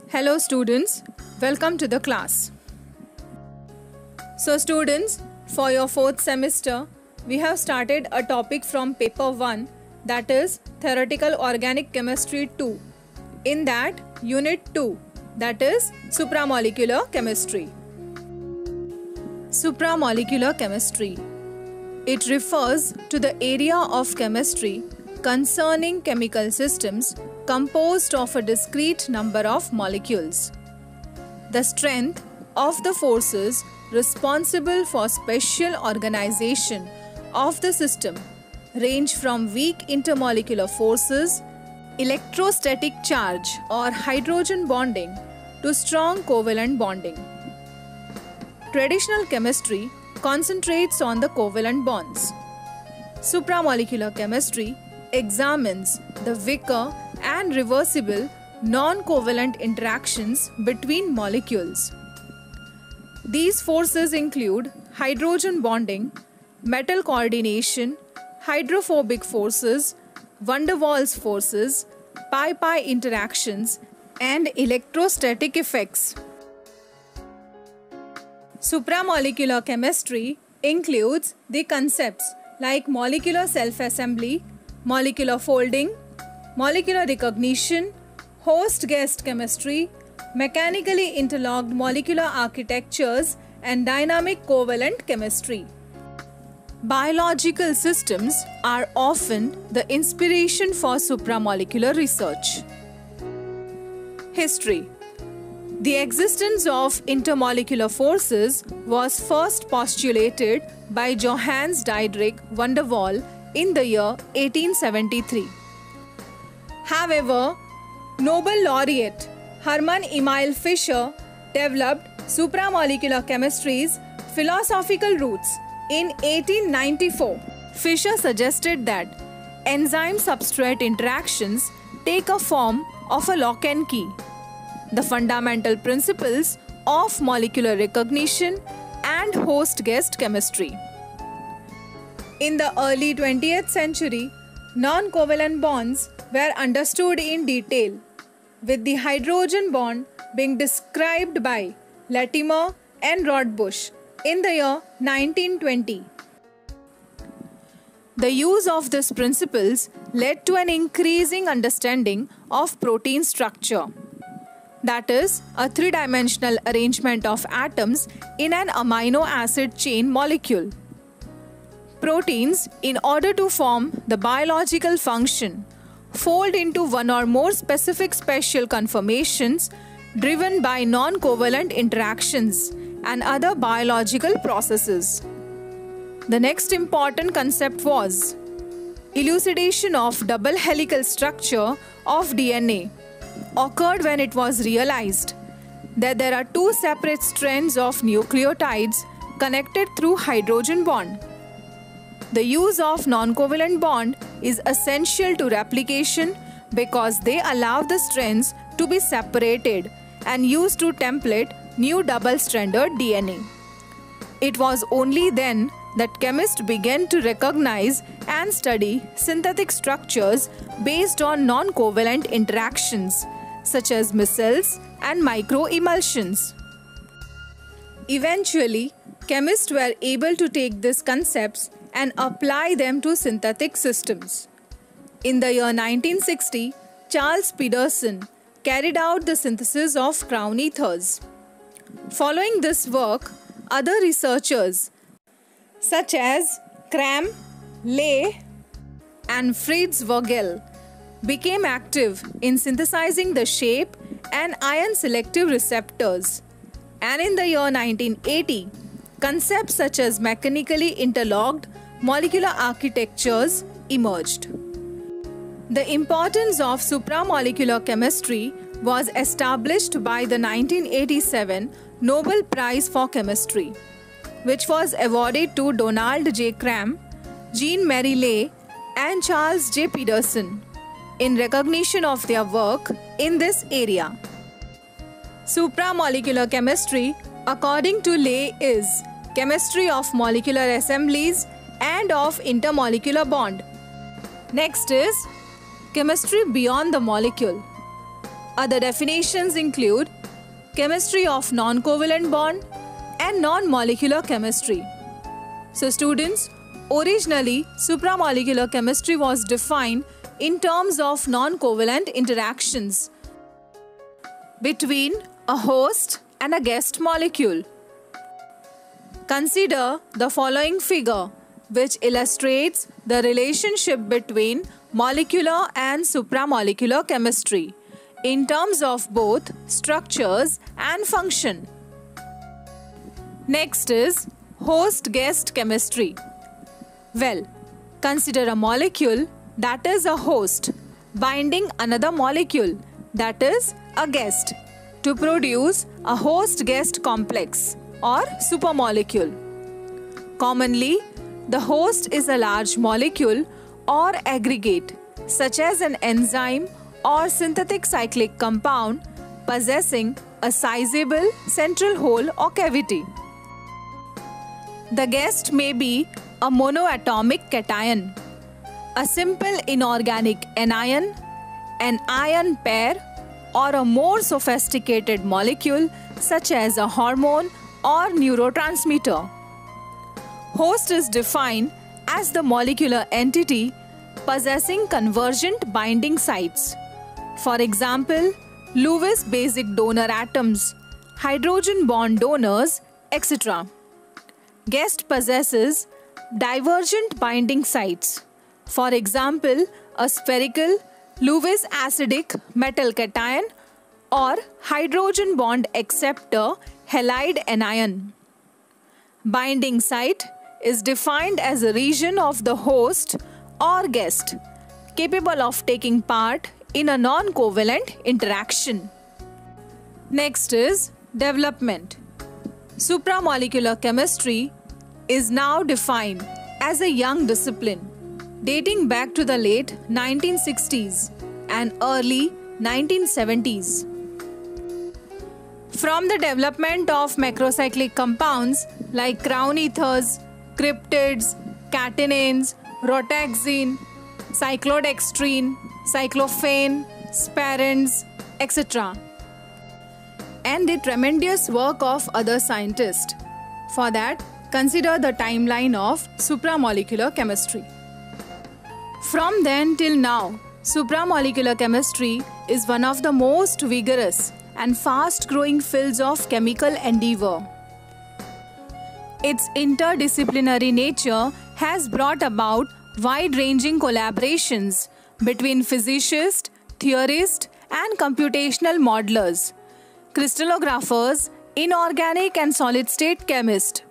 Hello students, welcome to the class. So students, for your 4th semester, we have started a topic from paper 1, that is Theoretical Organic Chemistry 2. In that, unit 2, that is Supramolecular Chemistry. Supramolecular Chemistry. It refers to the area of chemistry concerning chemical systems composed of a discrete number of molecules. The strength of the forces responsible for special organization of the system range from weak intermolecular forces, electrostatic charge or hydrogen bonding to strong covalent bonding. Traditional chemistry concentrates on the covalent bonds. Supramolecular chemistry examines the weaker and reversible non-covalent interactions between molecules. These forces include hydrogen bonding, metal coordination, hydrophobic forces, van der Waals forces, pi-pi interactions, and electrostatic effects. Supramolecular chemistry includes the concepts like molecular self-assembly, molecular folding, molecular recognition, host-guest chemistry, mechanically interlocked molecular architectures, and dynamic covalent chemistry. Biological systems are often the inspiration for supramolecular research. History. The existence of intermolecular forces was first postulated by Johannes Diederik van der Waal in the year 1873. However, Nobel laureate Hermann Emil Fischer developed supramolecular chemistry's philosophical roots in 1894. Fischer suggested that enzyme-substrate interactions take a form of a lock and key, the fundamental principles of molecular recognition and host-guest chemistry. In the early 20th century, non-covalent bonds were understood in detail, with the hydrogen bond being described by Latimer and Rodbush in the year 1920. The use of these principles led to an increasing understanding of protein structure, that is, a three-dimensional arrangement of atoms in an amino acid chain molecule. Proteins, in order to form the biological function, fold into one or more specific special conformations driven by non-covalent interactions and other biological processes. The next important concept was elucidation of double helical structure of DNA occurred when it was realized that there are two separate strands of nucleotides connected through hydrogen bond. The use of non-covalent bond is essential to replication because they allow the strands to be separated and used to template new double-stranded DNA. It was only then that chemists began to recognize and study synthetic structures based on non-covalent interactions such as micelles and microemulsions. Eventually, chemists were able to take these concepts and apply them to synthetic systems. In the year 1960, Charles Pedersen carried out the synthesis of crown ethers. Following this work, other researchers such as Cram, Ley, and Fritz Vogel became active in synthesizing the shape and ion-selective receptors. And in the year 1980, concepts such as mechanically interlocked molecular architectures emerged. The importance of supramolecular chemistry was established by the 1987 Nobel Prize for Chemistry, which was awarded to Donald J. Cram, Jean-Marie Ley, and Charles J. Pedersen in recognition of their work in this area. Supramolecular chemistry, according to Ley, is chemistry of molecular assemblies and of intermolecular bond. Next is chemistry beyond the molecule. Other definitions include chemistry of non-covalent bond and non-molecular chemistry. So students, originally supramolecular chemistry was defined in terms of non-covalent interactions between a host and a guest molecule. Consider the following figure, which illustrates the relationship between molecular and supramolecular chemistry in terms of both structures and function. Next is host-guest chemistry. Well, consider a molecule that is a host binding another molecule that is a guest to produce a host-guest complex or supermolecule. Commonly, the host is a large molecule or aggregate such as an enzyme or synthetic cyclic compound possessing a sizable central hole or cavity. The guest may be a monoatomic cation, a simple inorganic anion, an ion pair, or a more sophisticated molecule such as a hormone or neurotransmitter. Host is defined as the molecular entity possessing convergent binding sites. For example, Lewis basic donor atoms, hydrogen bond donors, etc. Guest possesses divergent binding sites. For example, a spherical Lewis acidic metal cation or hydrogen bond acceptor halide anion. Binding site is defined as a region of the host or guest capable of taking part in a non-covalent interaction. Next is development. Supramolecular chemistry is now defined as a young discipline dating back to the late 1960s and early 1970s. From the development of macrocyclic compounds like crown ethers, cryptids, catenanes, rotaxene, cyclodextrine, cyclophane, sparins, etc. and the tremendous work of other scientists. For that, consider the timeline of supramolecular chemistry. From then till now, supramolecular chemistry is one of the most vigorous and fast-growing fields of chemical endeavor. Its interdisciplinary nature has brought about wide-ranging collaborations between physicists, theorists, and computational modelers, crystallographers, inorganic and solid-state chemists,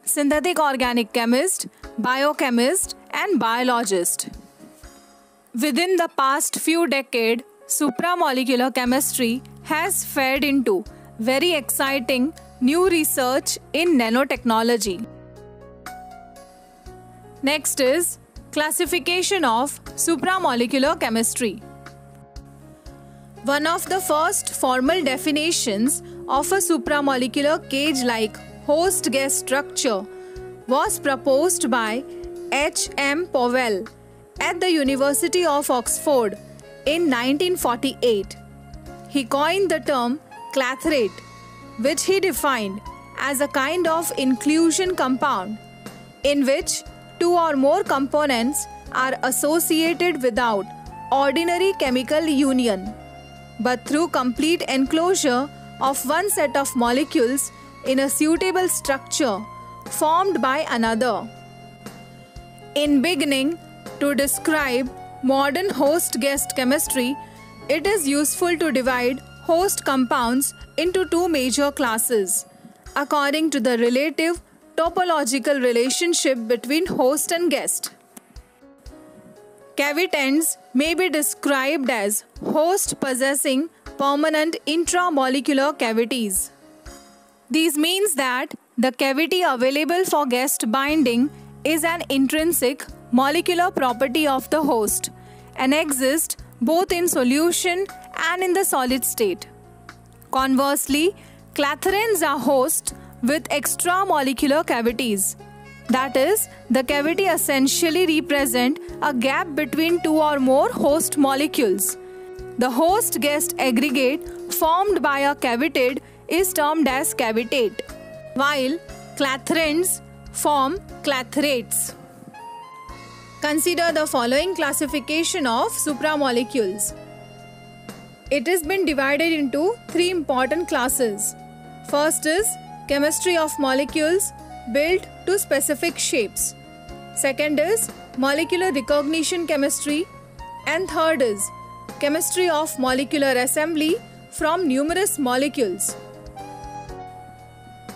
synthetic organic chemist, biochemist, and biologist. Within the past few decades, supramolecular chemistry has fared into very exciting new research in nanotechnology. Next is classification of supramolecular chemistry. One of the first formal definitions of a supramolecular cage-like host-guest structure was proposed by H. M. Powell at the University of Oxford in 1948. He coined the term clathrate, which he defined as a kind of inclusion compound in which two or more components are associated without ordinary chemical union, but through complete enclosure of one set of molecules in a suitable structure formed by another. In beginning, to describe modern host-guest chemistry, it is useful to divide host compounds into two major classes according to the relative topological relationship between host and guest. Cavitants may be described as host possessing permanent intramolecular cavities. This means that the cavity available for guest binding is an intrinsic molecular property of the host and exists both in solution and in the solid state. Conversely, clathrans are hosts with extramolecular cavities. That is, the cavity essentially represents a gap between two or more host molecules. The host-guest aggregate formed by a cavitate is termed as cavitate, while clathranes form clathrates. Consider the following classification of supramolecules. It has been divided into three important classes. First is chemistry of molecules built to specific shapes. Second is molecular recognition chemistry. And third is chemistry of molecular assembly from numerous molecules.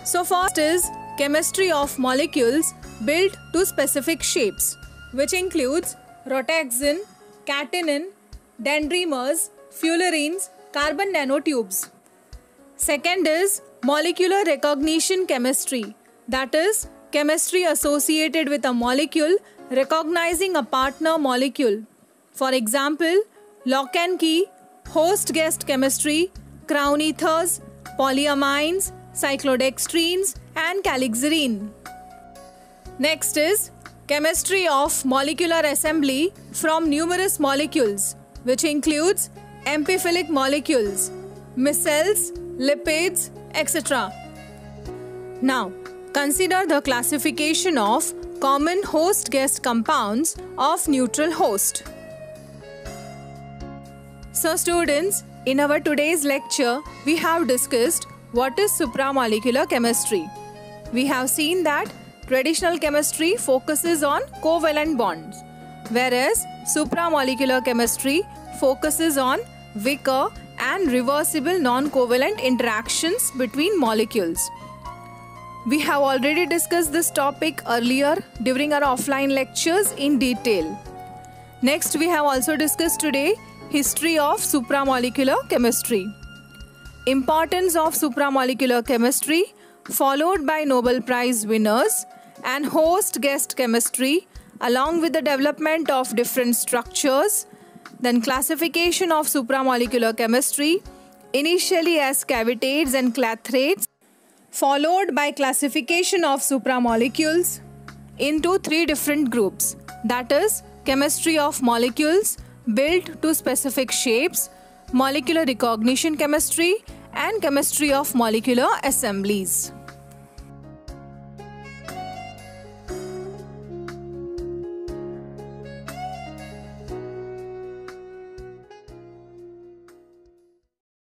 So first is chemistry of molecules built to specific shapes, which includes rotaxin, catenin, dendrimers, fullerenes, carbon nanotubes. Second is molecular recognition chemistry, that is, chemistry associated with a molecule recognizing a partner molecule. For example, lock and key, host-guest chemistry, crown ethers, polyamines, cyclodextrines, and calixarine. Next is chemistry of molecular assembly from numerous molecules, which includes amphiphilic molecules, micelles, lipids, etc. Now, consider the classification of common host-guest compounds of neutral host. So students, in our today's lecture, we have discussed what is supramolecular chemistry. We have seen that traditional chemistry focuses on covalent bonds, whereas supramolecular chemistry focuses on weaker and reversible non-covalent interactions between molecules. We have already discussed this topic earlier during our offline lectures in detail. Next, we have also discussed today history of supramolecular chemistry. Importance of supramolecular chemistry, followed by Nobel Prize winners, and host-guest chemistry, along with the development of different structures. Then classification of supramolecular chemistry, initially as cavitates and clathrates, followed by classification of supramolecules into three different groups, that is, chemistry of molecules built to specific shapes, molecular recognition chemistry, and chemistry of molecular assemblies.